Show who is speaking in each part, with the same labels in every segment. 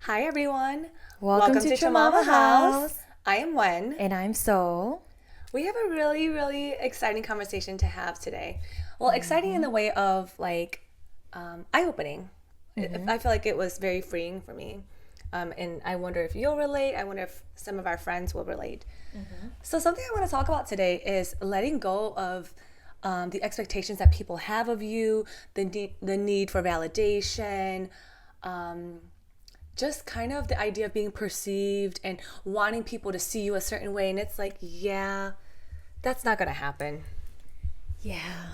Speaker 1: Hi everyone.
Speaker 2: Welcome to Chamama House.
Speaker 1: I am Wen.
Speaker 2: And I'm So.
Speaker 1: We have a really, really exciting conversation to have today. Well, exciting in the way of eye-opening. I feel like it was very freeing for me. And I wonder if you'll relate. I wonder if some of our friends will relate. So something I want to talk about today is letting go of the expectations that people have of you, the need for validation, just kind of the idea of being perceived and wanting people to see you a certain way. And it's like, yeah, that's not going to happen.
Speaker 2: Yeah.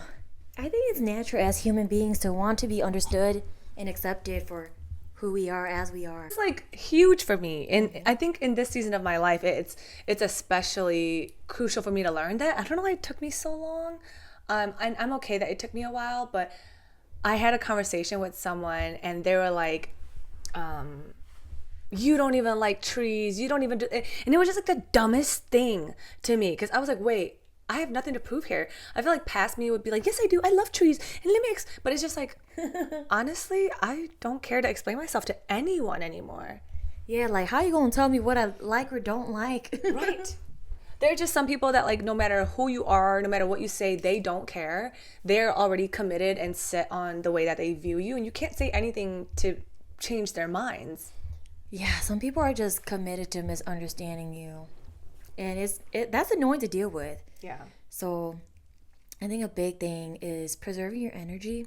Speaker 2: I think it's natural as human beings to want to be understood and accepted for who we are as we are.
Speaker 1: It's like huge for me. And I think in this season of my life, it's especially crucial for me to learn that. I don't know why it took me so long. I'm okay that it took me a while, but I had a conversation with someone and they were like, you don't even like trees, you don't even do it. And it was just like the dumbest thing to me, because I was like, wait, I have nothing to prove here. I feel like past me would be like, yes I do, I love trees, and let me but it's just like honestly, I don't care to explain myself to anyone anymore.
Speaker 2: Yeah, like how you gonna tell me what I like or don't like?
Speaker 1: Right. There are just some people that, like, no matter who you are, no matter what you say, they don't care. They're already committed and set on the way that they view you, and you can't say anything to change their minds.
Speaker 2: Yeah, some people are just committed to misunderstanding you. And that's annoying to deal with.
Speaker 1: Yeah.
Speaker 2: So I think a big thing is preserving your energy.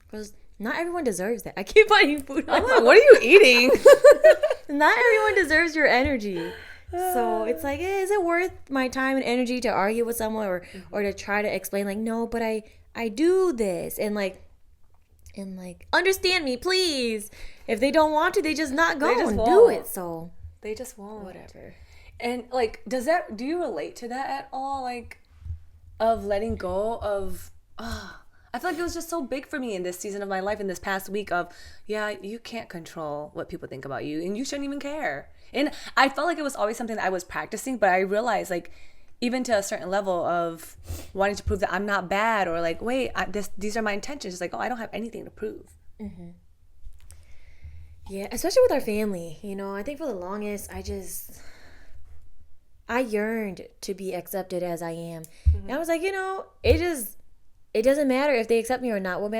Speaker 2: Because not everyone deserves that. I keep buying food.
Speaker 1: I'm like, what are you eating?
Speaker 2: Not everyone deserves your energy. So it's like, is it worth my time and energy to argue with someone or to try to explain, like, no, but I do this and understand me, please. If they don't want to, they just not go and do it. So
Speaker 1: they just won't.
Speaker 2: Whatever.
Speaker 1: And like, do you relate to that at all? Like, of letting go of, I feel like it was just so big for me in this season of my life, in this past week of, yeah, you can't control what people think about you and you shouldn't even care. And I felt like it was always something that I was practicing, but I realized, like, even to a certain level of wanting to prove that I'm not bad, or like, wait, these are my intentions. It's like, oh, I don't have anything to prove.
Speaker 2: Yeah, especially with our family. I think for the longest, I yearned to be accepted as I am. And I was like, it doesn't matter if they accept me or not. What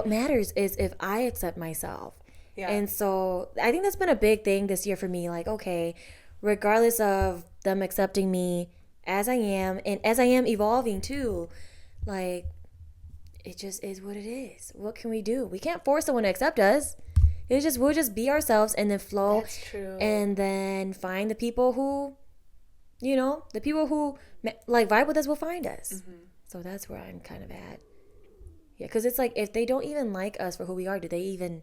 Speaker 2: matters is if I accept myself.
Speaker 1: Yeah.
Speaker 2: And so I think that's been a big thing this year for me. Like, okay, regardless of them accepting me as I am, and as I am evolving too, like, it just is what it is. What can we do? We can't force someone to accept us. We'll just be ourselves and then flow.
Speaker 1: That's true.
Speaker 2: And then find the people who, like vibe with us will find us. So that's where I'm kind of at. Yeah, because it's like, if they don't even like us for who we are, do they even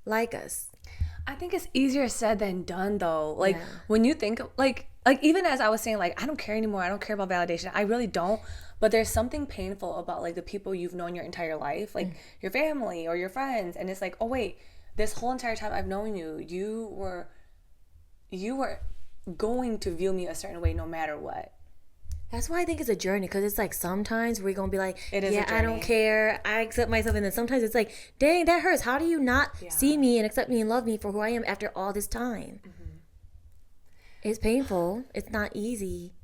Speaker 2: like us?
Speaker 1: I think it's easier said than done, though. Like,
Speaker 2: Yeah.
Speaker 1: when you think, like even as I was saying, like, I don't care anymore. I don't care about validation. I really don't. But there's something painful about, like, the people you've known your entire life, like your family or your friends. And it's like, oh, wait, this whole entire time I've known you, you were going to view me a certain way no matter what.
Speaker 2: That's why I think it's a journey, because it's like sometimes we're going to be like,
Speaker 1: It is a
Speaker 2: yeah, I don't
Speaker 1: journey.
Speaker 2: care, I accept myself. And then sometimes it's like, dang, that hurts. How do you not see me and accept me and love me for who I am after all this time? It's painful. It's not easy.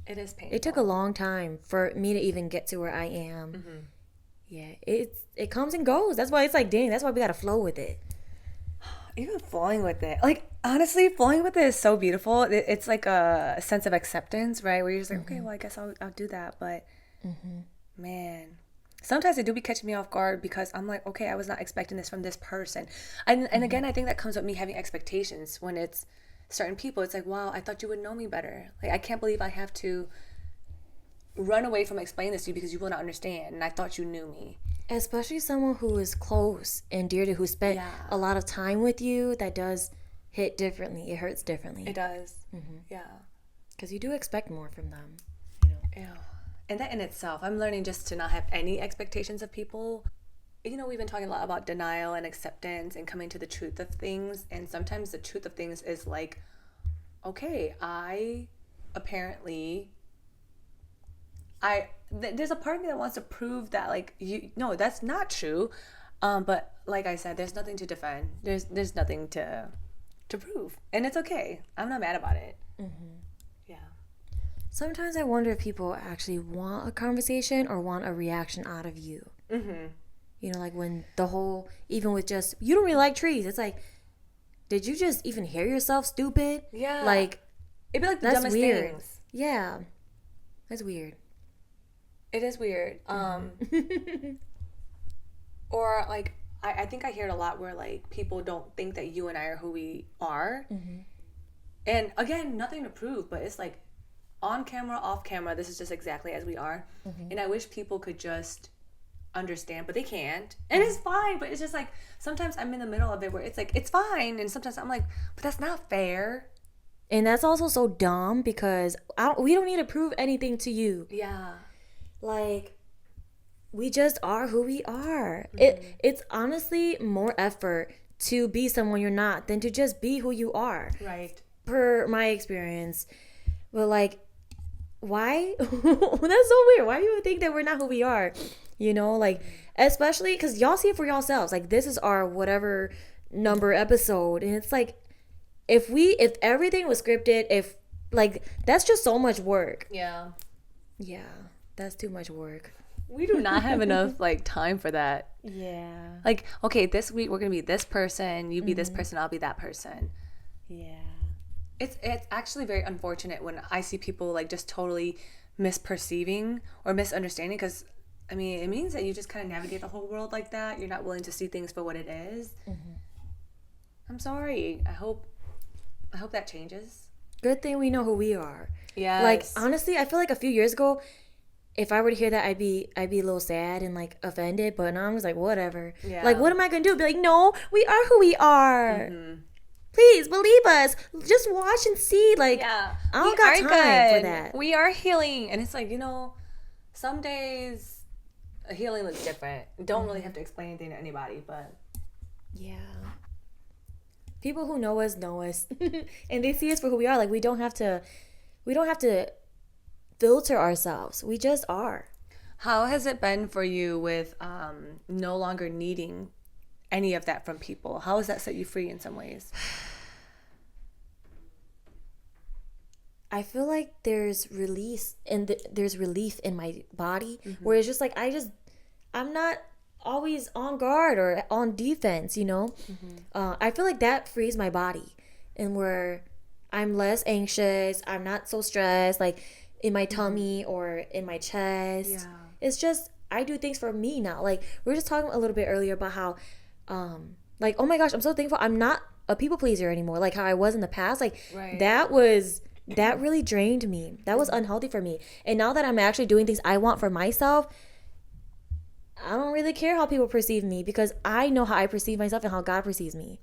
Speaker 1: It is painful.
Speaker 2: It took a long time for me to even get to where I am. Yeah, it comes and goes. That's why it's like, dang, that's why we got to flow with it.
Speaker 1: Even flowing with it, like, honestly, flowing with it is so beautiful. It's like a sense of acceptance, right? Where you're just like, okay, well, I guess I'll do that. But man, sometimes it do be catching me off guard, because I'm like, okay, I was not expecting this from this person. And again, I think that comes with me having expectations. When it's certain people, it's like, wow, I thought you would know me better. Like, I can't believe I have to run away from explaining this to you because you will not understand, and I thought you knew me.
Speaker 2: Especially someone who is close and dear to, who spent a lot of time with you, that does hit differently. It hurts differently.
Speaker 1: It does. Yeah.
Speaker 2: Because you do expect more from them.
Speaker 1: Yeah. And that in itself, I'm learning just to not have any expectations of people. We've been talking a lot about denial and acceptance and coming to the truth of things. And sometimes the truth of things is like, okay, there's a part of me that wants to prove that, like, no, that's not true. But like I said, there's nothing to defend. There's nothing to prove, and it's okay. I'm not mad about it. Yeah.
Speaker 2: Sometimes I wonder if people actually want a conversation or want a reaction out of you. You know, like when the whole, even with just, you don't really like trees. It's like, did you just even hear yourself, stupid?
Speaker 1: Yeah.
Speaker 2: Like,
Speaker 1: it'd be like the
Speaker 2: that's
Speaker 1: dumbest
Speaker 2: weird.
Speaker 1: things.
Speaker 2: Yeah. That's weird.
Speaker 1: It is weird. Or like, I think I hear it a lot where like people don't think that you and I are who we are. And again, nothing to prove, but it's like on camera, off camera, this is just exactly as we are. And I wish people could just understand, but they can't. And it's fine, but it's just like sometimes I'm in the middle of it where it's like, it's fine. And sometimes I'm like, but that's not fair.
Speaker 2: And that's also so dumb because we don't need to prove anything to you.
Speaker 1: Yeah.
Speaker 2: Like, we just are who we are. It's honestly more effort to be someone you're not than to just be who you are.
Speaker 1: Right.
Speaker 2: Per my experience. But like, why? That's so weird. Why do you think that we're not who we are? You know, like, especially because y'all see it for yourselves. Like, this is our whatever number episode. And it's like, if everything was scripted, if like, that's just so much work.
Speaker 1: Yeah.
Speaker 2: Yeah, that's too much work.
Speaker 1: We do not have enough like time for that.
Speaker 2: Yeah.
Speaker 1: Like, okay, this week we're gonna be this person, you be this person, I'll be that person.
Speaker 2: Yeah.
Speaker 1: It's actually very unfortunate when I see people like just totally misperceiving or misunderstanding, because I mean it means that you just kind of navigate the whole world like that. You're not willing to see things for what it is. I'm sorry. I hope that changes.
Speaker 2: Good thing we know who we are.
Speaker 1: Yeah.
Speaker 2: Like, honestly, I feel like a few years ago, if I were to hear that, I'd be a little sad and like offended. But now I'm just like, whatever.
Speaker 1: Yeah.
Speaker 2: Like, what am I gonna do? Be like, no, we are who we are. Please believe us. Just watch and see. Like, I don't got time for that.
Speaker 1: We are healing, and it's like, you know, some days a healing looks different. Don't really have to explain anything to anybody, but
Speaker 2: yeah. People who know us, and they see us for who we are. Like, we don't have to filter ourselves. We just are.
Speaker 1: How has it been for you with no longer needing any of that from people? How has that set you free in some ways?
Speaker 2: I feel like there's release and there's relief in my body where it's just like I'm not always on guard or on defense, you know? I feel like that frees my body, and where I'm less anxious, I'm not so stressed, like in my tummy or in my chest. Yeah. It's just, I do things for me now. Like, we were just talking a little bit earlier about how, like, oh my gosh, I'm so thankful I'm not a people pleaser anymore, like how I was in the past. Like, that really drained me. That was unhealthy for me. And now that I'm actually doing things I want for myself, I don't really care how people perceive me, because I know how I perceive myself and how God perceives me.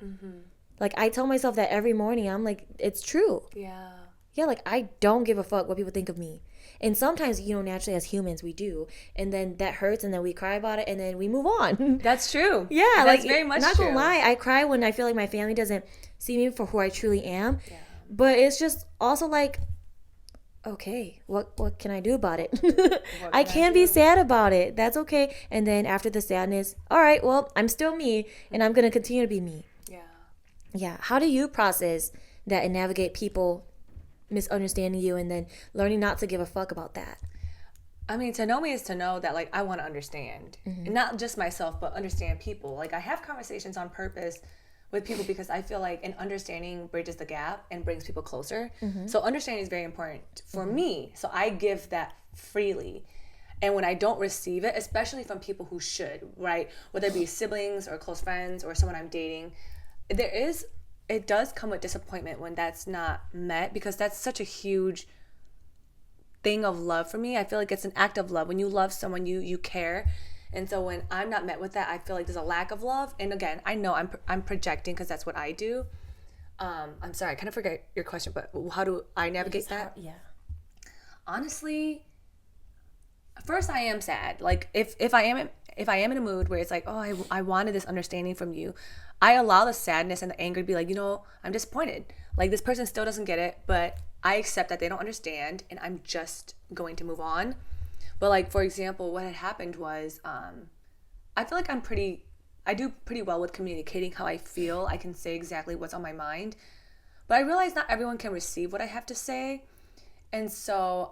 Speaker 2: Like, I tell myself that every morning. I'm like, it's true. Yeah, like, I don't give a fuck what people think of me. And sometimes, you know, naturally as humans, we do. And then that hurts, and then we cry about it, and then we move on.
Speaker 1: That's true.
Speaker 2: Yeah,
Speaker 1: that's
Speaker 2: like,
Speaker 1: very much
Speaker 2: not
Speaker 1: true.
Speaker 2: gonna lie, I cry when I feel like my family doesn't see me for who I truly am. Yeah. But it's just also like, okay, what can I do about it? I can't be sad about it. That's okay. And then after the sadness, all right, well, I'm still me, and I'm gonna continue to be me. Yeah. How do you process that and navigate people misunderstanding you and then learning not to give a fuck about that?
Speaker 1: I mean, to know me is to know that, like, I want to understand. And not just myself, but understand people. Like, I have conversations on purpose with people because I feel like an understanding bridges the gap and brings people closer. So understanding is very important for me. So I give that freely. And when I don't receive it, especially from people who should, right? Whether it be siblings or close friends or someone I'm dating, it does come with disappointment when that's not met, because that's such a huge thing of love for me. I feel like it's an act of love. When you love someone, you care. And so when I'm not met with that, I feel like there's a lack of love. And again, I know I'm projecting because that's what I do. I'm sorry, I kind of forget your question, but how do I navigate that?
Speaker 2: Yeah.
Speaker 1: Honestly, first I am sad. Like, if I am in a mood where it's like, oh, I wanted this understanding from you, I allow the sadness and the anger to be like, you know, I'm disappointed. Like, this person still doesn't get it, but I accept that they don't understand, and I'm just going to move on. But, like, for example, what had happened was, I feel like I'm pretty I do pretty well with communicating how I feel. I can say exactly what's on my mind. But I realize not everyone can receive what I have to say. And so,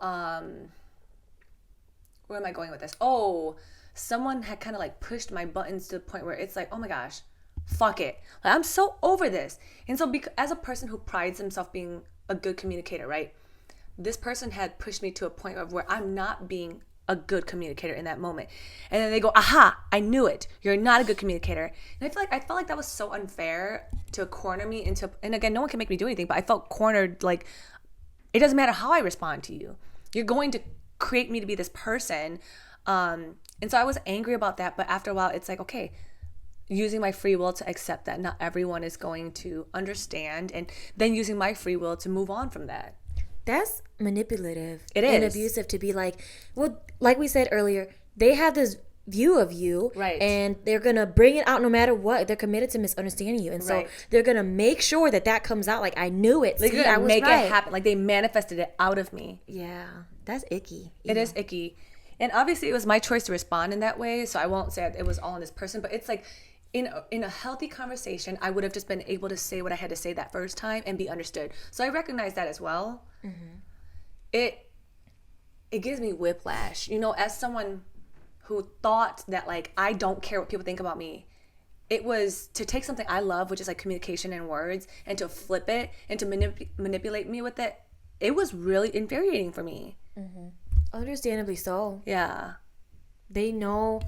Speaker 1: where am I going with this? Oh, someone had kind of like pushed my buttons to the point where it's like, oh my gosh, fuck it. Like, I'm so over this. And so as a person who prides himself being a good communicator, right? This person had pushed me to a point of where I'm not being a good communicator in that moment. And then they go, aha, I knew it. You're not a good communicator. And I felt like that was so unfair to corner me into, and again, no one can make me do anything, but I felt cornered. Like, it doesn't matter how I respond to you. You're going to create me to be this person. And so I was angry about that. But after a while, it's like, okay, using my free will to accept that not everyone is going to understand, and then using my free will to move on from that.
Speaker 2: That's manipulative.
Speaker 1: It is.
Speaker 2: And abusive to be like, well, like we said earlier, they have this view of you,
Speaker 1: right?
Speaker 2: And they're gonna bring it out no matter what. They're committed to misunderstanding you, and so they're gonna make sure that comes out. Like, I knew it.
Speaker 1: They're gonna make it happen. Like, they manifested it out of me.
Speaker 2: Yeah, that's icky.
Speaker 1: It is icky, and obviously it was my choice to respond in that way. So I won't say it was all on this person, but it's like, in a healthy conversation, I would have just been able to say what I had to say that first time and be understood. So I recognize that as well. Mm-hmm. It gives me whiplash, as someone who thought that, like, I don't care what people think about me. It was to take something I love, which is like communication and words, and to flip it and to manipulate me with it. It was really infuriating for me.
Speaker 2: Mm-hmm. Understandably so.
Speaker 1: Yeah.
Speaker 2: They know.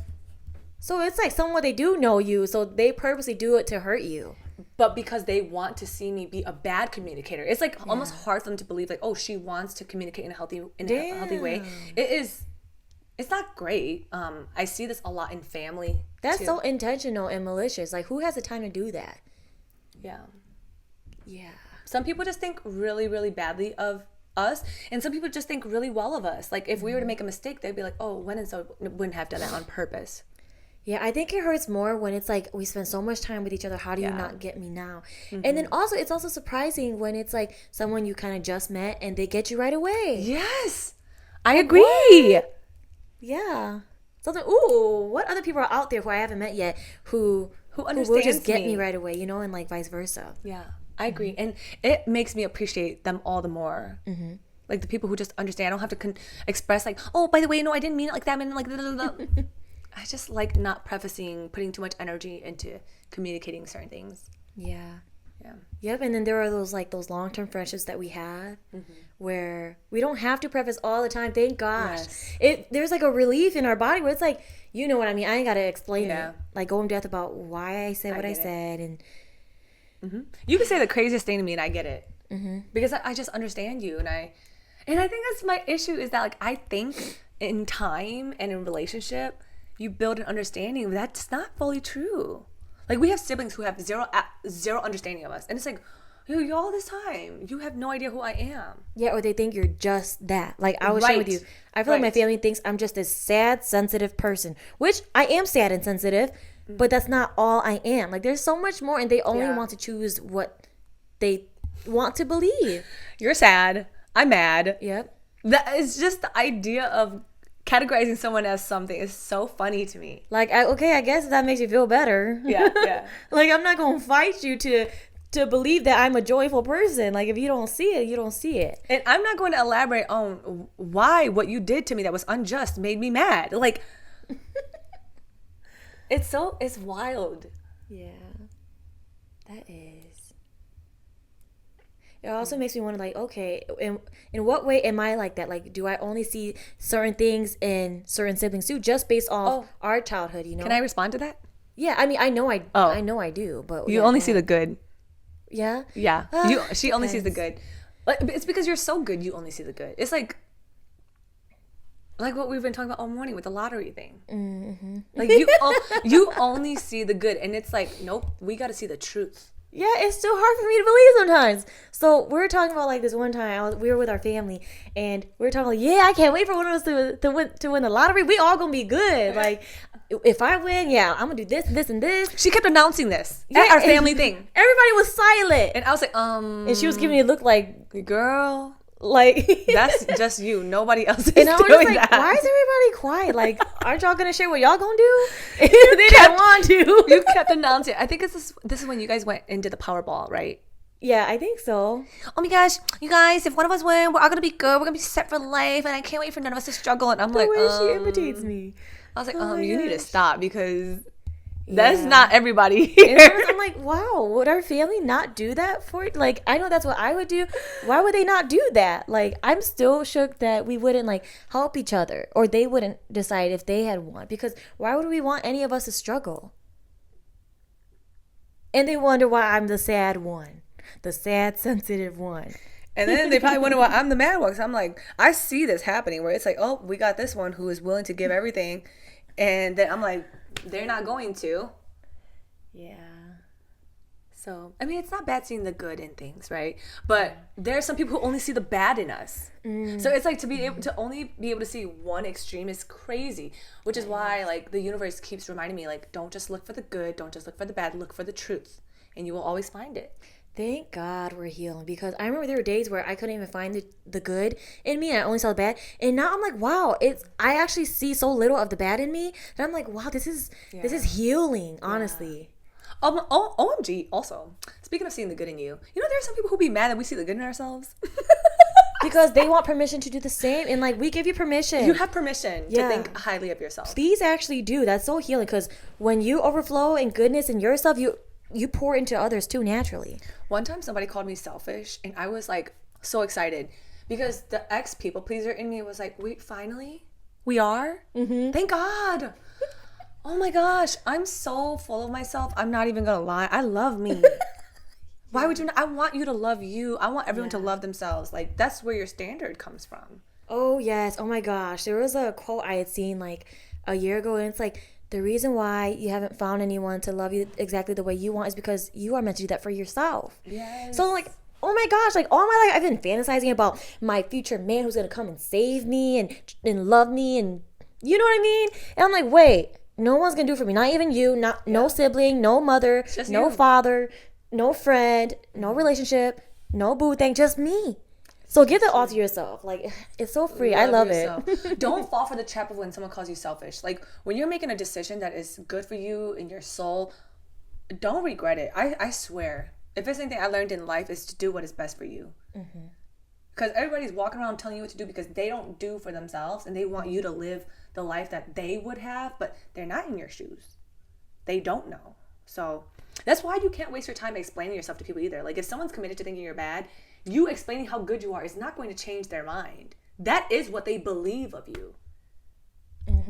Speaker 2: So it's like somewhat they do know you, so they purposely do it to hurt you.
Speaker 1: But because they want to see me be a bad communicator. It's like almost hard for them to believe, like, oh, she wants to communicate in a healthy way. It's not great. I see this a lot in family.
Speaker 2: That's
Speaker 1: too.
Speaker 2: So intentional and malicious. Like, who has the time to do that?
Speaker 1: Yeah.
Speaker 2: Yeah.
Speaker 1: Some people just think really, really badly of us, and some people just think really well of us. Like, if we were to make a mistake, they'd be like, oh, when and so wouldn't have done that on purpose.
Speaker 2: Yeah, I think it hurts more when it's like we spend so much time with each other. How do you not get me now? Mm-hmm. And then also, it's also surprising when it's like someone you kind of just met and they get you right away.
Speaker 1: Yes, I agree.
Speaker 2: What? Yeah. Something. Ooh, what other people are out there who I haven't met yet who will just get me right away, and like vice versa.
Speaker 1: Yeah, I agree, and it makes me appreciate them all the more. Mm-hmm. Like the people who just understand. I don't have to express like, oh, by the way, no, I didn't mean it like that. I mean, like. Blah, blah, blah. I just like not putting too much energy into communicating certain things.
Speaker 2: Yeah. Yep. And then there are those long-term friendships that we have where we don't have to preface all the time. Thank gosh. Yes. There's like a relief in our body where it's like, you know what I mean? I ain't got to explain it. Like, go in depth about why I said what I said. And
Speaker 1: you can say the craziest thing to me and I get it. Mm-hmm. Because I just understand you. And I think that's my issue, is that, like, I think in time and in relationship, you build an understanding. That's not fully true. Like, we have siblings who have zero understanding of us. And it's like, you all this time, you have no idea who I am.
Speaker 2: Yeah, or they think you're just that. Like, I was sharing with you, I feel like my family thinks I'm just this sad, sensitive person. Which, I am sad and sensitive, but that's not all I am. Like, there's so much more, and they only want to choose what they want to believe.
Speaker 1: You're sad. I'm mad.
Speaker 2: Yep.
Speaker 1: That is just the idea of categorizing someone as something is so funny to me.
Speaker 2: Like, I guess that makes you feel better.
Speaker 1: Yeah.
Speaker 2: Like, I'm not going to fight you to believe that I'm a joyful person. Like, if you don't see it, you don't see it.
Speaker 1: And I'm not going to elaborate on why what you did to me that was unjust made me mad. Like, it's wild.
Speaker 2: Yeah. That is. It also makes me wonder, like, okay, in what way am I like that? Like, do I only see certain things in certain siblings too, just based off our childhood,
Speaker 1: Can I respond to that?
Speaker 2: Yeah, I mean, I know I do, but
Speaker 1: you only see the good.
Speaker 2: Yeah?
Speaker 1: Yeah. She only sees the good. Like, it's because you're so good, you only see the good. It's like what we've been talking about all morning with the lottery thing. Mm-hmm. Like, you only see the good, and it's like, nope, we got to see the truth.
Speaker 2: Yeah, it's still hard for me to believe sometimes. So we were talking about, like, this one time we were with our family, and we were talking like, yeah, I can't wait for one of us to win the lottery. We all gonna be good. Like, if I win, yeah, I'm gonna do this, this, and this.
Speaker 1: She kept announcing this at our family thing.
Speaker 2: Everybody was silent,
Speaker 1: and I was like,
Speaker 2: and she was giving me a look like,
Speaker 1: girl,
Speaker 2: Like
Speaker 1: That's just you. Nobody else is
Speaker 2: and I was
Speaker 1: doing
Speaker 2: just like,
Speaker 1: that.
Speaker 2: why is everybody quiet? Like, aren't y'all gonna share what y'all gonna do? They didn't want to.
Speaker 1: You kept announcing. I think this is when you guys went into the Powerball, right?
Speaker 2: Yeah, I think so.
Speaker 1: Oh my gosh, you guys! If one of us win, we're all gonna be good. We're gonna be set for life, and I can't wait for none of us to struggle. And I'm
Speaker 2: The
Speaker 1: like,
Speaker 2: way she imitates me.
Speaker 1: I was like,
Speaker 2: Oh my
Speaker 1: you need to
Speaker 2: gosh.
Speaker 1: stop because that's
Speaker 2: Yeah.
Speaker 1: not everybody
Speaker 2: And
Speaker 1: here.
Speaker 2: I'm like, wow, would our family not do that for it? Like, I know that's what I would do. Why would they not do that? Like, I'm still shook that we wouldn't like help each other, or they wouldn't decide if they had won. Because why would we want any of us to struggle? And they wonder why I'm the sad one, the sad, sensitive one.
Speaker 1: And then they probably wonder why I'm the mad one. Because I'm like, I see this happening where it's like, oh, we got this one who is willing to give everything. And then I'm like, they're not going to.
Speaker 2: Yeah.
Speaker 1: So, I mean, it's not bad seeing the good in things, right? But there are some people who only see the bad in us. So it's like to be able to only be able to see one extreme is crazy, which is why like the universe keeps reminding me like, don't just look for the good, don't just look for the bad, look for the truth, and you will always find it.
Speaker 2: Thank God we're healing, because I remember there were days where I couldn't even find the good in me and I only saw the bad. And now I'm like, wow, I actually see so little of the bad in me that I'm like, wow, this is healing, honestly.
Speaker 1: OMG, also, speaking of seeing the good in you, there are some people who be mad that we see the good in ourselves.
Speaker 2: Because they want permission to do the same, and like we give you permission.
Speaker 1: You have permission to think highly of yourself.
Speaker 2: Please actually do. That's so healing, because when you overflow in goodness in yourself, you pour into others too naturally.
Speaker 1: One time somebody called me selfish and I was like so excited because the ex people pleaser in me was like, wait, finally? We are? Mm-hmm. Thank God. Oh my gosh. I'm so full of myself. I'm not even going to lie. I love me. Why would you not? I want you to love you. I want everyone to love themselves. Like, that's where your standard comes from.
Speaker 2: Oh, yes. Oh my gosh. There was a quote I had seen like a year ago, and it's like, the reason why you haven't found anyone to love you exactly the way you want is because you are meant to do that for yourself.
Speaker 1: Yes.
Speaker 2: So like, oh my gosh, like all my life I've been fantasizing about my future man who's gonna come and save me and love me, and you know what I mean? And I'm like, wait, no one's gonna do it for me. Not even you. No sibling, no mother,
Speaker 1: Just
Speaker 2: no
Speaker 1: you.
Speaker 2: father, no friend, no relationship, no boo thing, just me. So give that all to yourself. Like, it's so free. I love it.
Speaker 1: Don't fall for the trap of when someone calls you selfish. Like, when you're making a decision that is good for you and your soul, don't regret it. I swear. If there's anything I learned in life, is to do what is best for you. Because everybody's walking around telling you what to do because they don't do for themselves and they want you to live the life that they would have, but they're not in your shoes. They don't know. So that's why you can't waste your time explaining yourself to people either. Like, if someone's committed to thinking you're bad, you explaining how good you are is not going to change their mind. That is what they believe of you.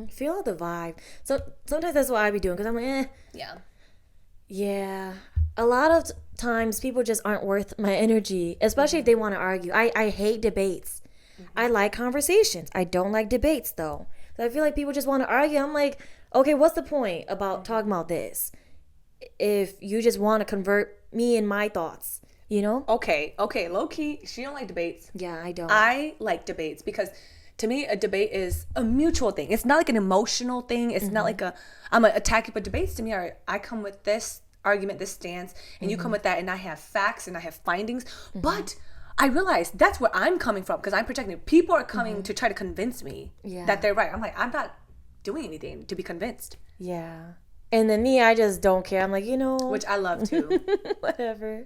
Speaker 2: Feel the vibe. So sometimes that's what I be doing, because I'm like, yeah. A lot of times people just aren't worth my energy, especially if they want to argue. I hate debates. I like conversations. I don't like debates though. So I feel like people just want to argue. I'm like, okay, what's the point about talking about this if you just want to convert me and my thoughts?
Speaker 1: Okay, low key, she don't like debates.
Speaker 2: Yeah, I don't.
Speaker 1: I like debates because to me a debate is a mutual thing. It's not like an emotional thing. It's not like I'm gonna attack you, but debates to me are, I come with this argument, this stance, and you come with that, and I have facts and I have findings. But I realize that's where I'm coming from because I'm projecting. People are coming to try to convince me that they're right. I'm like, I'm not doing anything to be convinced.
Speaker 2: Yeah. And then me, I just don't care. I'm like,
Speaker 1: Which I love too.
Speaker 2: Whatever.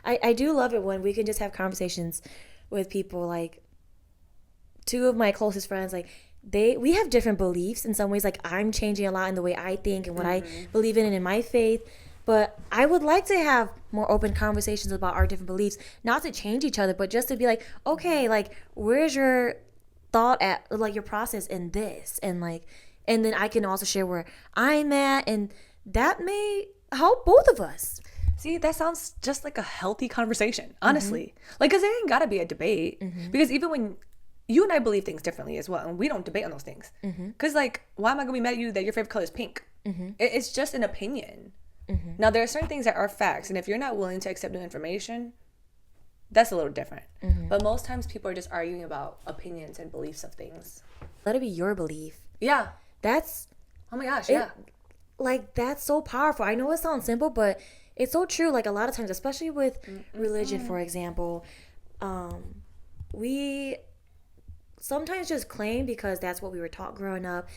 Speaker 2: I do love it when we can just have conversations with people. Like, two of my closest friends, like, we have different beliefs in some ways. Like, I'm changing a lot in the way I think and what I believe in and in my faith. But I would like to have more open conversations about our different beliefs, not to change each other, but just to be like, okay, like, where's your thought at, like, your process in this? And like, and then I can also share where I'm at, and that may help both of us.
Speaker 1: See, that sounds just like a healthy conversation, honestly. Like, because there ain't got to be a debate. Because even when you and I believe things differently as well, and we don't debate on those things. Because, like, why am I going to be mad at you that your favorite color is pink? It's just an opinion. Now, there are certain things that are facts, and if you're not willing to accept new information, that's a little different. But most times people are just arguing about opinions and beliefs of things.
Speaker 2: Let it be your belief.
Speaker 1: Yeah.
Speaker 2: That's...
Speaker 1: Oh my gosh, yeah.
Speaker 2: Like, that's so powerful. I know it sounds simple, but It's so true. Like a lot of times, especially with religion, for example, we sometimes just claim because that's what we were taught growing up.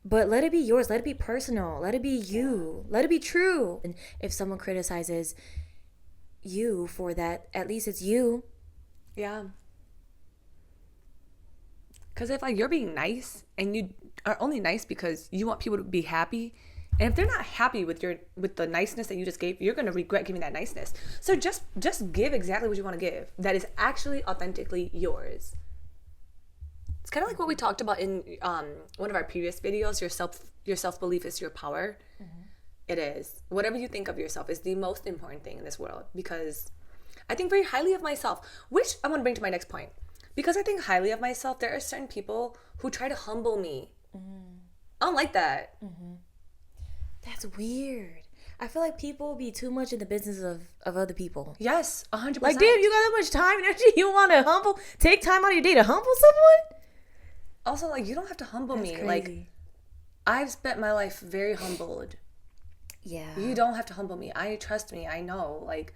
Speaker 2: But let it be yours. Let it be personal. Let it be you. Let it be true. And if someone criticizes you for that, at least it's you.
Speaker 1: Yeah. Because if like you're being nice and you are only nice because you want people to be happy, and if they're not happy with the niceness that you just gave, you're gonna regret giving that niceness. So just give exactly what you want to give. That is actually authentically yours. It's kind of like what we talked about in one of our previous videos. Your self belief is your power. Mm-hmm. It is. Whatever you think of yourself is the most important thing in this world, because I think very highly of myself, which I want to bring to my next point. Because I think highly of myself, there are certain people who try to humble me. Mm. I don't like that.
Speaker 2: Mm-hmm. That's weird. I feel like people be too much in the business of other people.
Speaker 1: Yes, 100%.
Speaker 2: Like, damn, you got that much time and energy? You want to take time out of your day to humble someone?
Speaker 1: Also, like, you don't have to humble
Speaker 2: That's
Speaker 1: me.
Speaker 2: crazy.
Speaker 1: Like, I've spent my life very humbled.
Speaker 2: Yeah.
Speaker 1: You don't have to humble me. Trust me. I know. Like,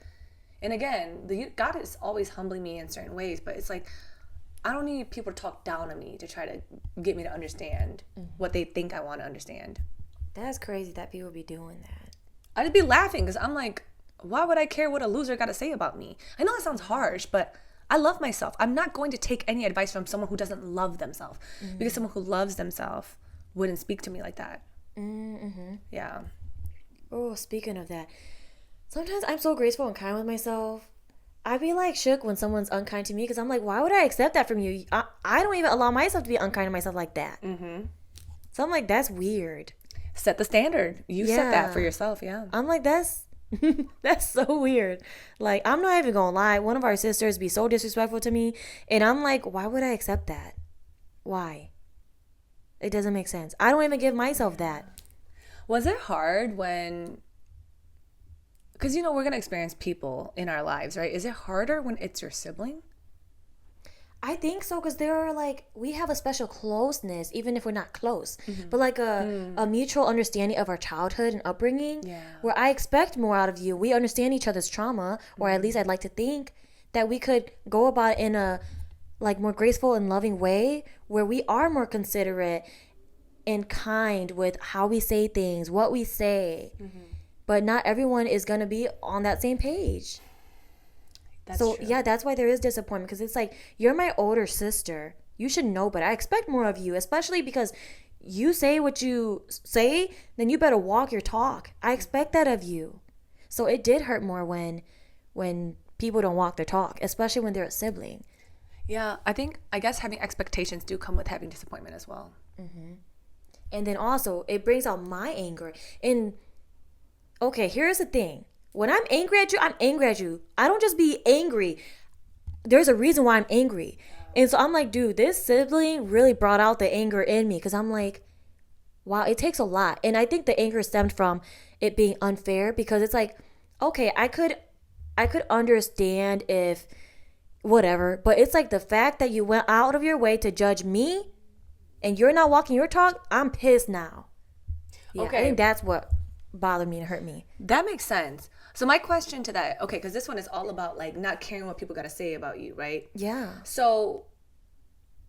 Speaker 1: and again, God is always humbling me in certain ways, but it's like, I don't need people to talk down on me to try to get me to understand what they think I want to understand.
Speaker 2: That's crazy that people be doing that.
Speaker 1: I'd be laughing because I'm like, why would I care what a loser got to say about me? I know that sounds harsh, but I love myself. I'm not going to take any advice from someone who doesn't love themselves, because someone who loves themselves wouldn't speak to me like that. Mm-hmm. Yeah.
Speaker 2: Oh, speaking of that, sometimes I'm so graceful and kind with myself. I'd be like shook when someone's unkind to me, because I'm like, why would I accept that from you? I don't even allow myself to be unkind to myself like that. Mm-hmm. So I'm like, that's weird.
Speaker 1: Set the standard. You set that for yourself, yeah.
Speaker 2: I'm like, that's so weird. Like, I'm not even gonna lie. One of our sisters be so disrespectful to me, and I'm like, why would I accept that? Why? It doesn't make sense. I don't even give myself that.
Speaker 1: Was it hard when... Because, you know, we're going to experience people in our lives, right? Is it harder when it's your sibling?
Speaker 2: I think so, because there are like, we have a special closeness, even if we're not close, but like a mutual understanding of our childhood and upbringing, where I expect more out of you. We understand each other's trauma, or at least I'd like to think that we could go about in a like more graceful and loving way, where we are more considerate and kind with how we say things, what we say. But not everyone is going to be on that same page. That's true. Yeah, that's why there is disappointment, because it's like, you're my older sister. You should know, but I expect more of you, especially because you say what you say, then you better walk your talk. I expect that of you. So it did hurt more when people don't walk their talk, especially when they're a sibling.
Speaker 1: Yeah, I guess having expectations do come with having disappointment as well.
Speaker 2: Mm-hmm. And then also, it brings out my anger. And okay, here's the thing. When I'm angry at you, I'm angry at you. I don't just be angry. There's a reason why I'm angry. And so I'm like, dude, this sibling really brought out the anger in me, because I'm like, wow, it takes a lot. And I think the anger stemmed from it being unfair, because it's like, okay, I could understand if whatever, but it's like the fact that you went out of your way to judge me and you're not walking your talk, I'm pissed now. Yeah, okay. I think that's what bothered me and hurt me.
Speaker 1: That makes sense. So my question to that, okay, because this one is all about like not caring what people got to say about you, right?
Speaker 2: Yeah.
Speaker 1: So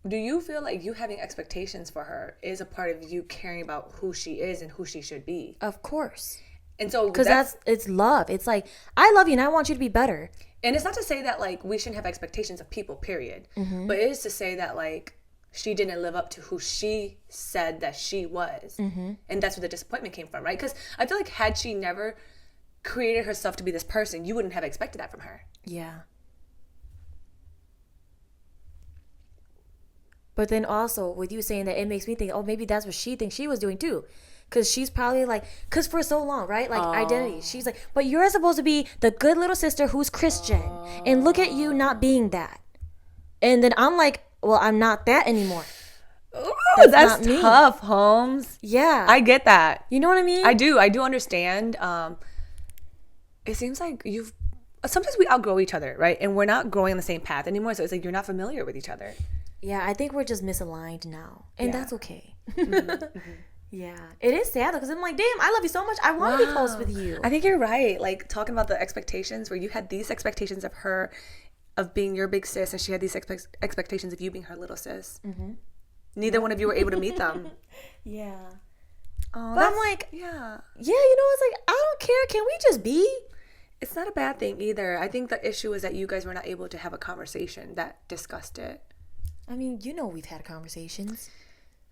Speaker 1: do you feel like you having expectations for her is a part of you caring about who she is and who she should be?
Speaker 2: Of course.
Speaker 1: And so
Speaker 2: because it's love. It's like, I love you and I want you to be better.
Speaker 1: And it's not to say that like we shouldn't have expectations of people, period. Mm-hmm. But it is to say that like she didn't live up to who she said that she was. Mm-hmm. And that's where the disappointment came from, right? Because I feel like had she never created herself to be this person, you wouldn't have expected that from her.
Speaker 2: Yeah. But then also with you saying that, it makes me think, oh, maybe that's what she thinks she was doing too. Because she's probably like, because for so long, right? Like identity. She's like, but you're supposed to be the good little sister who's Christian. And look at you not being that. And then I'm like, well, I'm not that anymore.
Speaker 1: Ooh, that's tough, Holmes.
Speaker 2: Yeah.
Speaker 1: I get that.
Speaker 2: You know what I mean?
Speaker 1: I do understand. It seems like sometimes we outgrow each other, right? And we're not growing on the same path anymore. So it's like you're not familiar with each other.
Speaker 2: Yeah, I think we're just misaligned now. And that's okay. Mm-hmm. Yeah, it is sad because I'm like, damn, I love you so much. I want to be close with you.
Speaker 1: I think you're right. Like talking about the expectations, where you had these expectations of her, of being your big sis, and she had these expectations of you being her little sis. Neither one of you were able to meet them.
Speaker 2: Yeah.
Speaker 1: Oh,
Speaker 2: but I'm like,
Speaker 1: yeah.
Speaker 2: It's like, I don't care. Can we just be?
Speaker 1: It's not a bad thing either. I think the issue is that you guys were not able to have a conversation that discussed it.
Speaker 2: I mean, we've had conversations.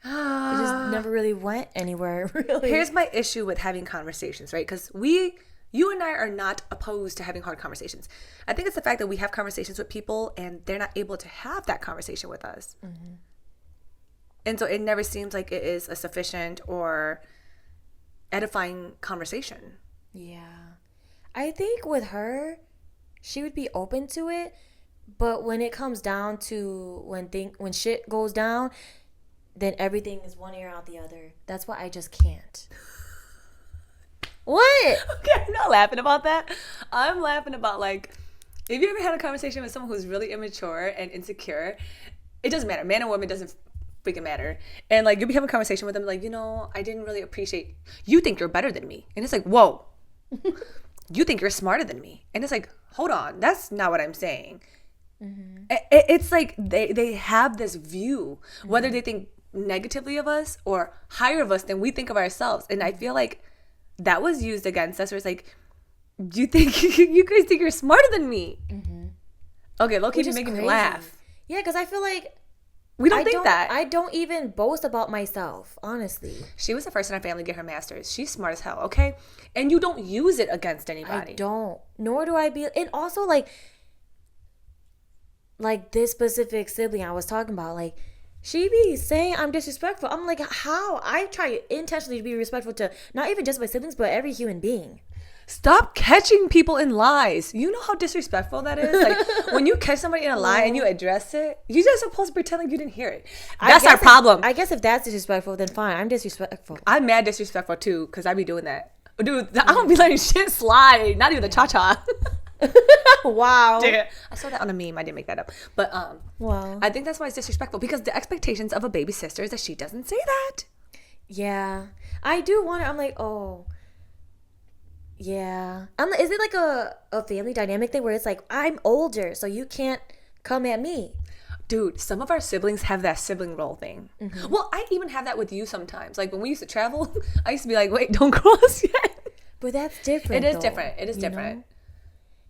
Speaker 2: It just never really went anywhere, really.
Speaker 1: Here's my issue with having conversations, right? Because you and I are not opposed to having hard conversations. I think it's the fact that we have conversations with people and they're not able to have that conversation with us. And so it never seems like it is a sufficient or edifying conversation.
Speaker 2: Yeah. I think with her, she would be open to it, but when it comes down to when shit goes down, then everything is one ear out the other. That's why I just can't. What?
Speaker 1: Okay, I'm not laughing about that. I'm laughing about, like, if you ever had a conversation with someone who's really immature and insecure, it doesn't matter. Man or woman doesn't freaking matter. And, like, you'll be having a conversation with them, like, I didn't really appreciate, you think you're better than me. And it's like, whoa. You think you're smarter than me. And it's like, hold on, that's not what I'm saying. It's like they have this view, whether they think negatively of us or higher of us than we think of ourselves. And I feel like that was used against us, where it's like, you think you guys think you're smarter than me. Okay, low-key, you're making me laugh.
Speaker 2: Yeah, because I feel like
Speaker 1: we don't think that.
Speaker 2: I don't even boast about myself, honestly.
Speaker 1: She was the first in our family to get her master's. She's smart as hell, okay? And you don't use it against anybody.
Speaker 2: I don't. Nor do I be. And also, like this specific sibling I was talking about, like, she be saying I'm disrespectful. I'm like, how? I try intentionally to be respectful to not even just my siblings, but every human being.
Speaker 1: Stop catching people in lies. You know how disrespectful that is? Like, when you catch somebody in a lie and you address it, you're just supposed to pretend like you didn't hear it. That's our problem.
Speaker 2: I guess if that's disrespectful, then fine. I'm disrespectful.
Speaker 1: I'm mad disrespectful too, because I be doing that. Dude, I don't be letting shit slide. Not even the cha-cha.
Speaker 2: Wow.
Speaker 1: Dude, I saw that on a meme. I didn't make that up. But
Speaker 2: wow.
Speaker 1: I think that's why it's disrespectful, because the expectations of a baby sister is that she doesn't say that.
Speaker 2: Yeah. I do wonder. I'm like, oh. Yeah. Is it like a family dynamic thing where it's like, I'm older, so you can't come at me?
Speaker 1: Dude, some of our siblings have that sibling role thing. Well, I even have that with you sometimes. Like, when we used to travel, I used to be like, wait, don't cross yet.
Speaker 2: But that's different.
Speaker 1: It is different. It is different.
Speaker 2: Know?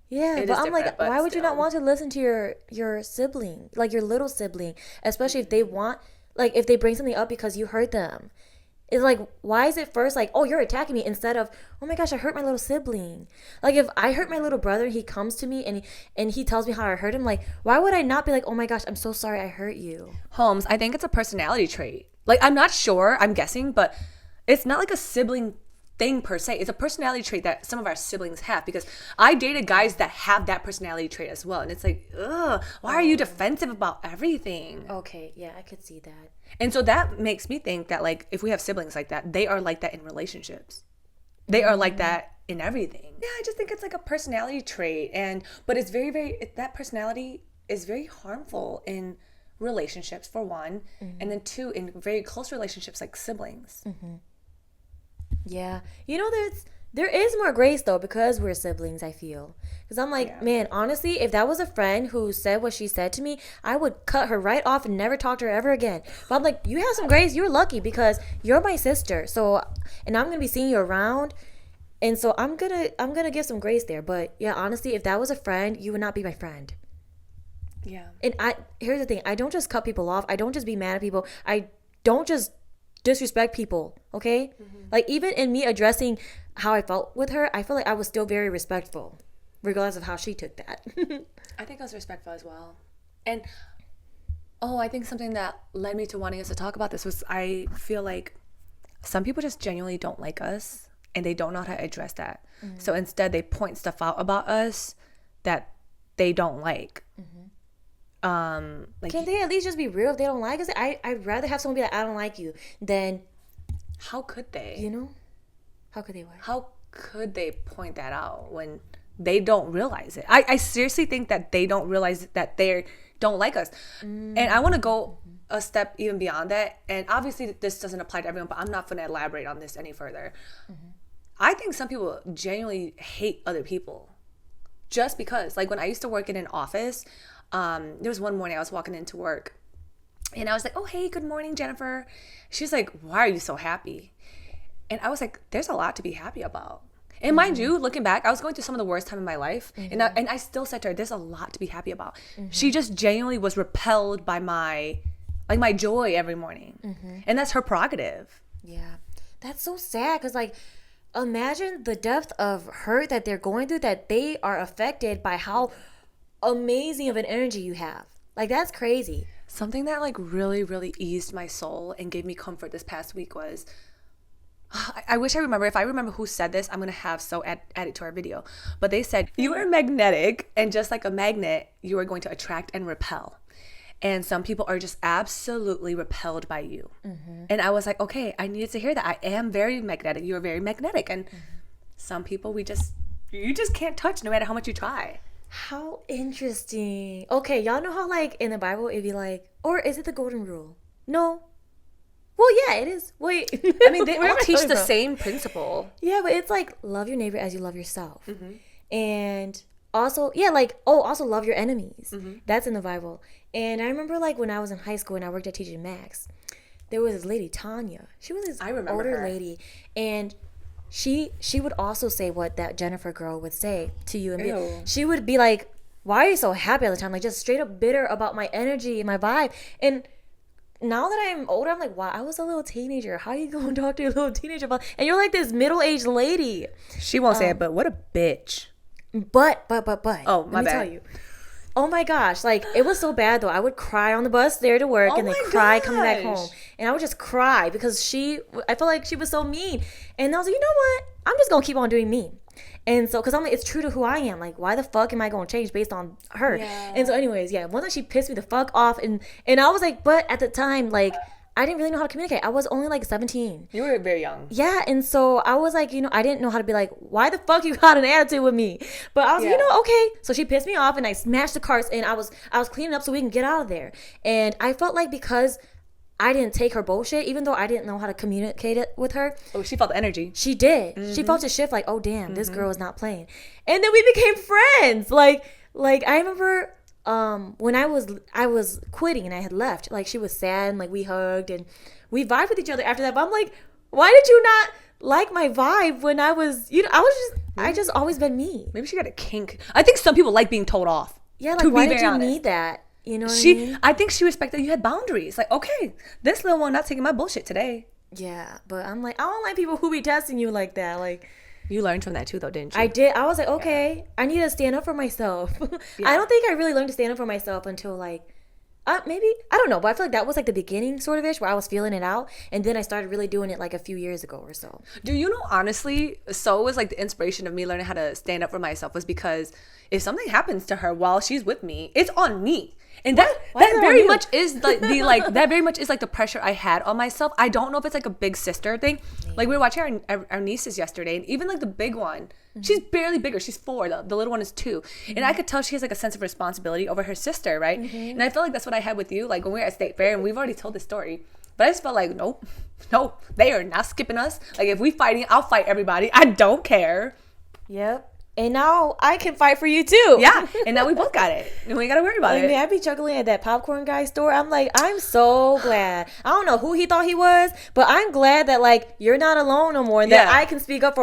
Speaker 2: Yeah, but I'm like, why would you not want to listen to your sibling, like your little sibling, especially if they want, like, if they bring something up because you hurt them? It's like, why is it first like, oh, you're attacking me, instead of, oh my gosh, I hurt my little sibling? Like, if I hurt my little brother, he comes to me and he tells me how I hurt him, like, why would I not be like, oh my gosh, I'm so sorry I hurt you?
Speaker 1: Holmes, I think it's a personality trait. Like, I'm not sure, I'm guessing, but it's not like a sibling thing per se. It's a personality trait that some of our siblings have, because I dated guys that have that personality trait as well. And it's like, ugh, why are you defensive about everything?
Speaker 2: Okay, yeah, I could see that.
Speaker 1: And so that makes me think that, like, if we have siblings like that, they are like that in relationships. They are like that in everything. Yeah, I just think it's like a personality trait. But it's that personality is very harmful in relationships, for one. And then two, in very close relationships like siblings.
Speaker 2: Yeah. There is more grace, though, because we're siblings, I feel. Because I'm like, man, honestly, if that was a friend who said what she said to me, I would cut her right off and never talk to her ever again. But I'm like, you have some grace. You're lucky because you're my sister. So, and I'm going to be seeing you around. And so I'm gonna give some grace there. But yeah, honestly, if that was a friend, you would not be my friend.
Speaker 1: Yeah.
Speaker 2: And here's the thing. I don't just cut people off. I don't just be mad at people. I don't just disrespect people, okay? Like, even in me addressing how I felt with her, I feel like I was still very respectful, regardless of how she took that.
Speaker 1: I think I was respectful as well. And I think something that led me to wanting us to talk about this was, I feel like some people just genuinely don't like us and they don't know how to address that. So instead they point stuff out about us that they don't like.
Speaker 2: Can't they at least just be real if they don't like us? I'd rather have someone be like, I don't like you, than...
Speaker 1: How could they?
Speaker 2: How could they what?
Speaker 1: How could they point that out when they don't realize it? I seriously think that they don't realize that they don't like us. And I want to go a step even beyond that, and obviously this doesn't apply to everyone, but I'm not going to elaborate on this any further. I think some people genuinely hate other people just because, like when I used to work in an office, there was one morning I was walking into work and I was like, oh, hey, good morning, Jennifer. She's like, why are you so happy? And I was like, there's a lot to be happy about. And mind you, looking back, I was going through some of the worst time in my life. And I still said to her, there's a lot to be happy about. She just genuinely was repelled by my joy every morning. And that's her prerogative.
Speaker 2: Yeah. That's so sad because, like, imagine the depth of hurt that they're going through, that they are affected by how amazing of an energy you have. Like, that's crazy.
Speaker 1: Something that, like, really, really eased my soul and gave me comfort this past week was, I wish I remember. If I remember who said this, I'm going to have add it to our video. But they said, you are magnetic, and just like a magnet, you are going to attract and repel. And some people are just absolutely repelled by you. And I was like, okay, I needed to hear that. I am very magnetic. You are very magnetic. And some people you just can't touch no matter how much you try.
Speaker 2: How interesting. Okay, y'all know how, like, in the Bible, it'd be like, or is it the golden rule? No. Well, yeah, it is. Wait.
Speaker 1: I mean, they all teach the same principle.
Speaker 2: Yeah, but it's like, love your neighbor as you love yourself. And also, yeah, like, also love your enemies. That's in the Bible. And I remember, like, when I was in high school and I worked at TJ Maxx, there was this lady, Tanya. She was this older lady. And she would also say what that Jennifer girl would say to you. And she would be like, why are you so happy all the time? Like, just straight up bitter about my energy and my vibe. And now that I'm older, I'm like, wow, I was a little teenager. How you going to talk to a little teenager about? And you're like this middle-aged lady.
Speaker 1: She won't say it, but what a bitch.
Speaker 2: But.
Speaker 1: Oh, my bad.
Speaker 2: Let me tell you. Oh my gosh, like, it was so bad though. I would cry on the bus there to work, and then cry coming back home. And I would just cry because I felt like she was so mean. And I was like, you know what? I'm just going to keep on doing me. And so, because I'm like, it's true to who I am. Like, why the fuck am I going to change based on her? Yeah. And so anyways, yeah, one time she pissed me the fuck off. And I was like, but at the time, like, I didn't really know how to communicate. I was only like 17.
Speaker 1: You were very young.
Speaker 2: Yeah, and so I was like, I didn't know how to be like, why the fuck you got an attitude with me? But I was like, okay. So she pissed me off, and I smashed the carts, and I was cleaning up so we can get out of there. And I felt like because I didn't take her bullshit, even though I didn't know how to communicate it with her. Oh,
Speaker 1: she felt the energy.
Speaker 2: She did. She felt a shift, like, oh damn, this girl is not playing. And then we became friends. Like I remember when I was quitting and I had left, like, she was sad, and like we hugged and we vibed with each other after that. But I'm like, why did you not like my vibe when I was, I just always been me.
Speaker 1: Maybe she got a kink. I think some people like being told off.
Speaker 2: Yeah, like, why did you need that? You know what I mean?
Speaker 1: I think she respected that you had boundaries. Like, okay, this little one not taking my bullshit today.
Speaker 2: Yeah, but I'm like, I don't like people who be testing you like that. Like,
Speaker 1: you learned from that too, though, didn't you?
Speaker 2: I did. I was like, okay, I need to stand up for myself. I don't think I really learned to stand up for myself until, like, maybe, I don't know, but I feel like that was like the beginning sort of ish where I was feeling it out, and then I started really doing it like a few years ago or so.
Speaker 1: Do you know, honestly, so was like the inspiration of me learning how to stand up for myself was because if something happens to her while she's with me, it's on me. And that very much is like that very much is like the pressure I had on myself. I don't know if it's like a big sister thing. Like, we were watching our nieces yesterday, and even like the big one, she's barely bigger. She's 4. The little one is 2. And I could tell she has like a sense of responsibility over her sister, right? And I felt like that's what I had with you. Like, when we were at State Fair, and we've already told this story, but I just felt like, nope, they are not skipping us. Like, if we fighting, I'll fight everybody. I don't care.
Speaker 2: Yep. And now I can fight for you too.
Speaker 1: Yeah. And now we both got it. And we ain't got to worry about it.
Speaker 2: I'd be chuckling at that popcorn guy store. I'm like, I'm so glad. I don't know who he thought he was, but I'm glad that, like, you're not alone no more. And that I can speak up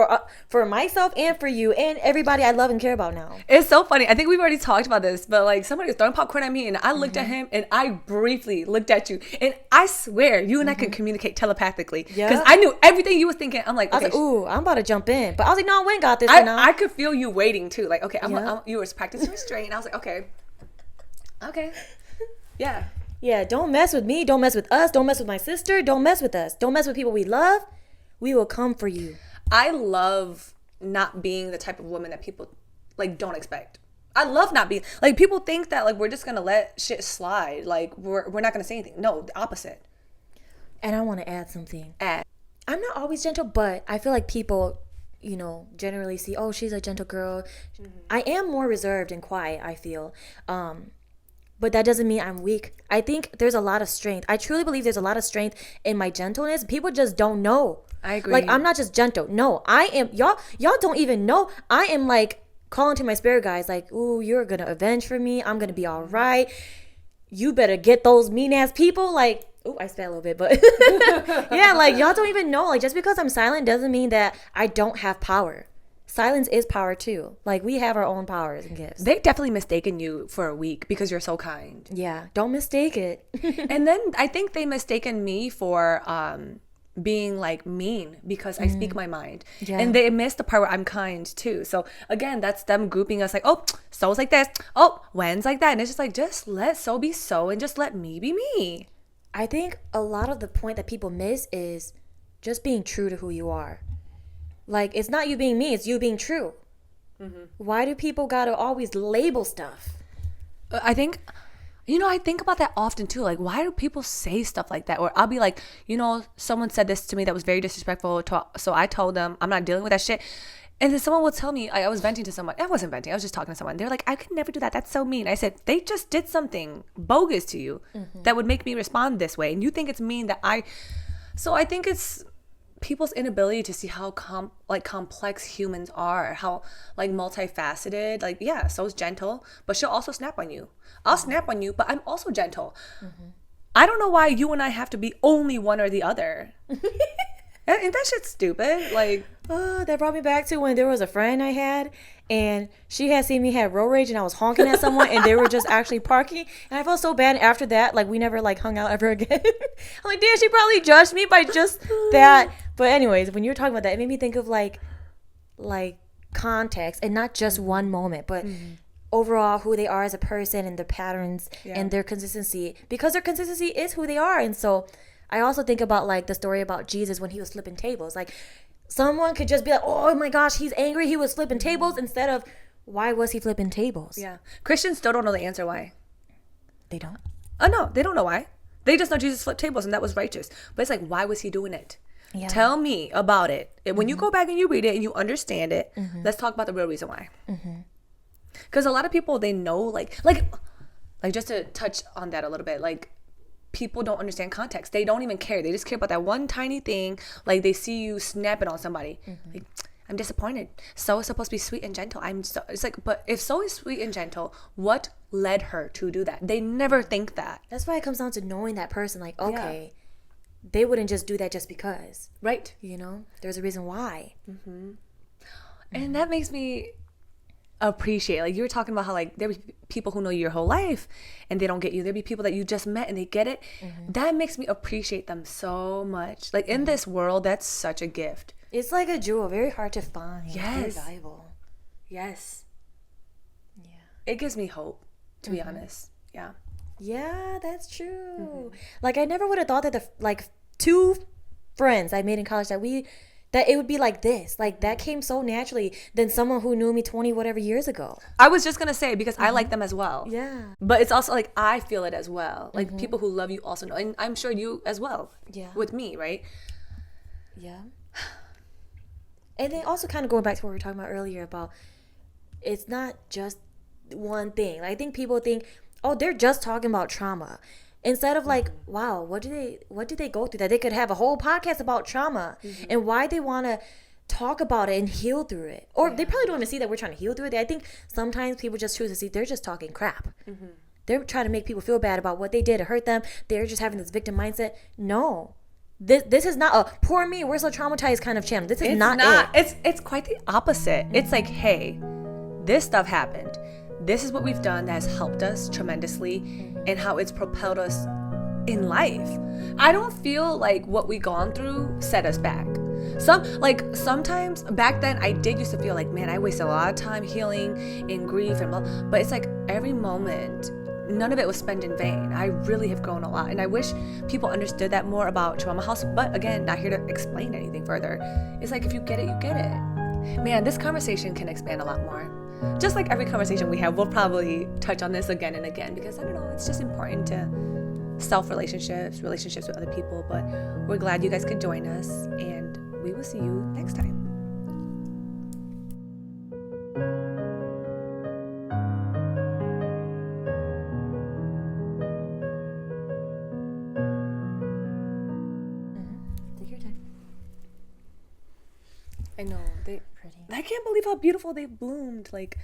Speaker 2: for myself and for you and everybody I love and care about now.
Speaker 1: It's so funny. I think we've already talked about this, but like, somebody was throwing popcorn at me, and I looked at him, and I briefly looked at you. And I swear, you and I could communicate telepathically. Because I knew everything you was thinking. I'm like, okay,
Speaker 2: I was like, ooh, I'm about to jump in. But I was like, no, Wynn got this.
Speaker 1: I could feel you waiting too. Like, okay, you were practicing restraint, and I was like, okay, yeah,
Speaker 2: don't mess with me, don't mess with us, don't mess with my sister, don't mess with us, don't mess with people we love. We will come for you.
Speaker 1: I love not being the type of woman that people like don't expect. I love not being like, people think that like we're just gonna let shit slide, like we're not gonna say anything. No, the opposite.
Speaker 2: And I want to add something. I'm not always gentle, but I feel like people, generally see, oh, she's a gentle girl. I am more reserved and quiet, I feel. but that doesn't mean I'm weak. I think there's a lot of strength. I truly believe there's a lot of strength in my gentleness. People just don't know.
Speaker 1: I agree.
Speaker 2: Like, I'm not just gentle. No, I am. Y'all don't even know. I am like calling to my spirit guys, like, ooh, you're gonna avenge for me. I'm gonna be all right. You better get those mean ass people. Like, ooh, I spit a little bit, but yeah, like, y'all don't even know. Like, just because I'm silent doesn't mean that I don't have power. Silence is power too. Like, we have our own powers and gifts.
Speaker 1: They definitely mistaken you for a weak because you're so kind.
Speaker 2: Yeah, don't mistake it.
Speaker 1: And then I think they mistaken me for being like mean because I speak my mind.
Speaker 2: Yeah.
Speaker 1: And they missed the part where I'm kind too. So again, that's them grouping us like, oh, so's like this. Oh, when's like that. And it's just like, just let so be so and just let me be me.
Speaker 2: I think a lot of the point that people miss is just being true to who you are. Like, it's not you being me, it's you being true. Mm-hmm. Why do people gotta always label stuff?
Speaker 1: I think, I think about that often too. Like, why do people say stuff like that? Or I'll be like, someone said this to me that was very disrespectful. So I told them I'm not dealing with that shit. And then someone will tell me, I was venting to someone. I wasn't venting. I was just talking to someone. They're like, I could never do that. That's so mean. I said, they just did something bogus to you that would make me respond this way. And you think it's mean that So I think it's people's inability to see how complex humans are, how like multifaceted. Like, yeah, so is gentle, but she'll also snap on you. I'll snap on you, but I'm also gentle. I don't know why you and I have to be only one or the other. And that shit's stupid. Like,
Speaker 2: that brought me back to when there was a friend I had, and she had seen me had road rage, and I was honking at someone, and they were just actually parking, and I felt so bad. After that, like, we never like hung out ever again. I'm like, damn, she probably judged me by just that. But anyways, when you were talking about that, it made me think of like context, and not just one moment, but overall who they are as a person and their patterns and their consistency, because their consistency is who they are. And so I also think about like the story about Jesus when he was flipping tables. Like, someone could just be like, oh my gosh, he's angry, he was flipping tables, instead of, why was he flipping tables?
Speaker 1: Yeah. Christians still don't know the answer why.
Speaker 2: They don't.
Speaker 1: Oh, no, they don't know why. They just know Jesus flipped tables and that was righteous. But it's like, why was he doing it?
Speaker 2: Yeah.
Speaker 1: Tell me about it. And when you go back and you read it and you understand it, let's talk about the real reason why. Because a lot of people, they know, like just to touch on that a little bit, like, people don't understand context. They don't even care. They just care about that one tiny thing. Like, they see you snapping on somebody. Like, I'm disappointed. So is supposed to be sweet and gentle. It's like, but if so is sweet and gentle, what led her to do that? They never think that.
Speaker 2: That's why it comes down to knowing that person. Like, okay, they wouldn't just do that just because.
Speaker 1: Right.
Speaker 2: There's a reason why.
Speaker 1: And that makes me appreciate, like, you were talking about how, like, there be people who know you your whole life and they don't get you. There be people that you just met and they get it. That makes me appreciate them so much. Like, in this world, that's such a gift.
Speaker 2: It's like a jewel, very hard to find.
Speaker 1: Yes.
Speaker 2: Very valuable.
Speaker 1: Yes.
Speaker 2: Yeah.
Speaker 1: It gives me hope, to be honest. Yeah.
Speaker 2: Yeah, that's true. Like, I never would have thought that the two friends I made in college that it would be like this. Like, that came so naturally than someone who knew me 20 whatever years ago.
Speaker 1: I was just gonna say, because I like them as well.
Speaker 2: Yeah.
Speaker 1: But it's also like, I feel it as well. Like, people who love you also know, and I'm sure you as well.
Speaker 2: Yeah.
Speaker 1: With me, right?
Speaker 2: Yeah. And then also kind of going back to what we were talking about earlier about, it's not just one thing. I think people think, oh, they're just talking about trauma. Instead of like, wow, what did they go through that they could have a whole podcast about trauma and why they want to talk about it and heal through it. Or they probably don't even see that we're trying to heal through it. I think sometimes people just choose to see they're just talking crap. They're trying to make people feel bad about what they did to hurt them. They're just having this victim mindset. No. This is not a poor me, we're so traumatized kind of channel. This is not it.
Speaker 1: It's quite the opposite. It's like, hey, this stuff happened. This is what we've done that has helped us tremendously and how it's propelled us in life. I don't feel like what we gone through set us back. Sometimes back then I did used to feel like, man, I wasted a lot of time healing in grief and blah, but it's like every moment, none of it was spent in vain. I really have grown a lot, and I wish people understood that more about Trauma House. But again, not here to explain anything further. It's like, if you get it, you get it. Man, this conversation can expand a lot more. Just like every conversation we have, we'll probably touch on this again and again, because I don't know, it's just important to relationships with other people. But we're glad you guys could join us, and we will see you next time. I know.
Speaker 2: Pretty.
Speaker 1: I can't believe how beautiful they bloomed. Like,